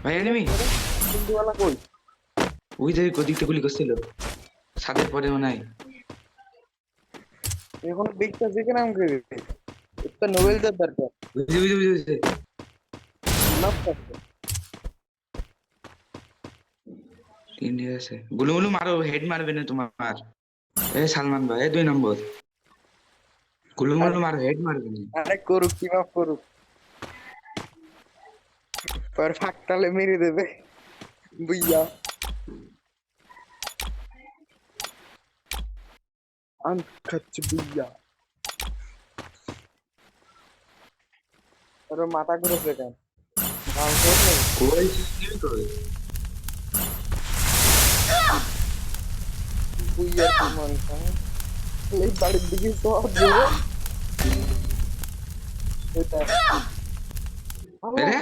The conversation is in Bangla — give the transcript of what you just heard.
ভাই এনিমি বন্ধুওয়ালা কই? ওই যে ওদিকটা গুলি করছিল ছাদের পরে মনে হয়। এখন দেখতেছি কেন আমাকে? একটা নোবেলদের দরকার। বুঝে বুঝে বুঝে বুঝে নাম করছে। ইন্ডিয়া আছে গুলো গুলো মারো হেড মারবে না তোমার। এ সালমান ভাই 2 নম্বর গুলো আর গুলো মারো হেড মারবে না। আরে করুক, টিম আপ করুক, পর ফাঁকতালে মেরে দেবে বুইয়া। খাচ্ছে বুইয়া। ওর মাথা ঘুরেছে কেন? গাল খেয়ে নেই? কই কই বুইয়ার কি মন খায়? এই বাড়ির দিকে সব দেবে। এটা এরে